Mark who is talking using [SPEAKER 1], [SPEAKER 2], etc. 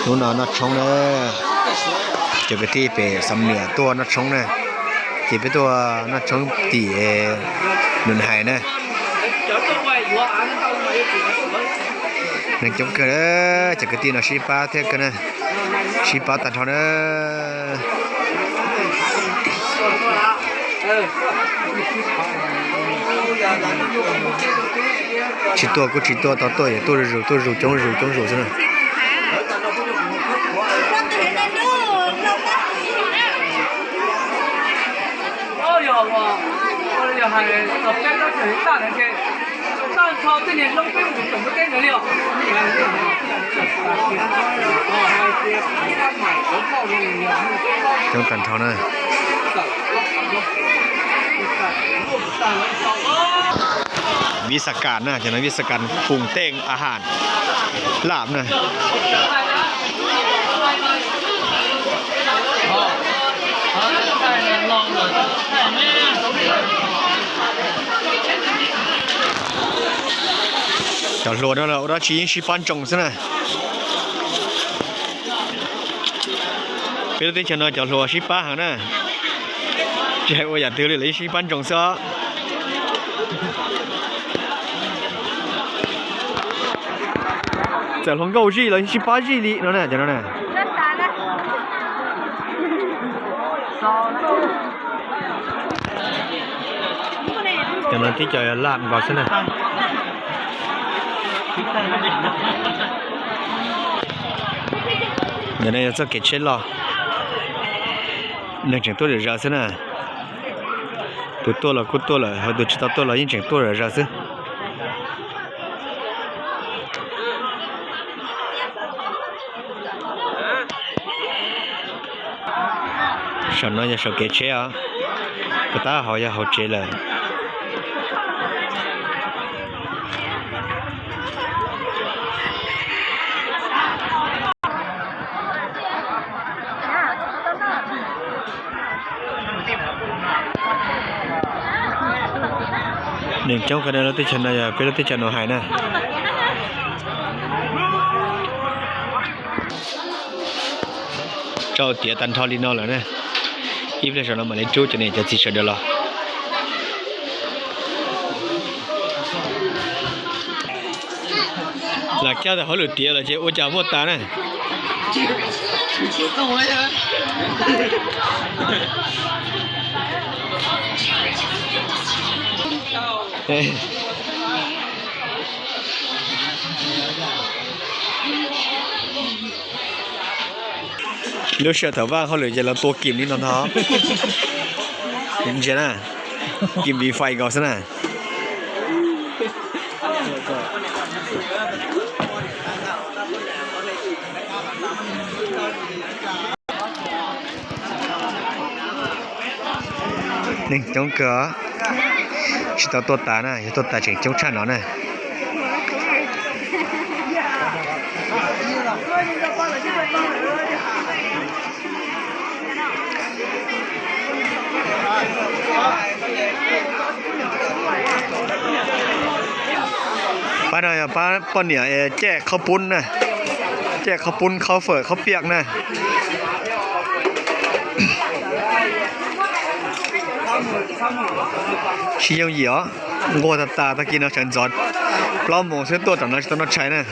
[SPEAKER 1] นู้นนัดชงเลยเจ้าก็ที่ไปสำเนียตัวนัดชงเนี่ยที่ไปตัวนัดชงตีหนุนหายเนี่ยหนึ่งจงเกิดเจ้าก็ที่นัดชีป้าเท่ากันนะชีป้าตัดทอนเนี่ยchỉ tua cũng chỉ tua tao tua也tua肉中肉是呢。
[SPEAKER 2] 哦哟我又係落街都最大嘅，但靠今年弄飛唔怎麼跟咗了。
[SPEAKER 1] 將蛋炒呢？วิสการนะจากนั้นวิสการปรุงแต่งอาหารลาบนะจะโหลดแล้วเราชี้ชี้ปันจงซะนะเป็นตัวฉันจะโหลดชี้ป้าหานะใจว่าอยากถือเลยชี้ปันจงซะ在龙沟日了，去八日里，哪呢？在哪呢？在哪ที่จะลาบก่อนซะนะเดี๋ยวนี้จะเก็บเช็ดหรอนั่งจังตัวเดือดร้อนซะนะตัวละกูตัวละเขาดูชิตาตัวละยิ่งจังตัวเดือดร้อนซะ上那也是给车啊，不大好也好车了。หนึ่งเจ้ากันแล้วที่ฉันน่ะอย่าเป็นที่ฉันหนูหายนะเจ้าเตี๋ยตันทอลินอลแล้วเนี่ยอีฟเลยฉันเอามาเล่นจู้จะเนี่ยจะติดเชื้อเดี๋ยวรอหลักเจ้าแต่เขาหลุดเตี๋ยแล้วเจ้าโอ้จ่าหมดตาเนี่ยต้องไว้ใช่ไหมเลือกเชื่อแต่ว่าเขาเหลือจะเราตัวกิมนี่น้องท้อเห็นใช่ไหมกิมมีไฟก่อนซะนะนี่จงเก๋อชิตาตัวตานะอย่าตัวตาเจ๋งจงชันเนาะนะป้าหน่อยป้าป้อนเนี่ยแจกข้าวปุ้นนะแจกข้าวปุ้นข้าวเฝอข้าวเปียกนะชี้ยังเหยียงอตาตะกี้นะฉันจอดปล้อมมองเส้นตัวต่างนั้นต้องใช้นะ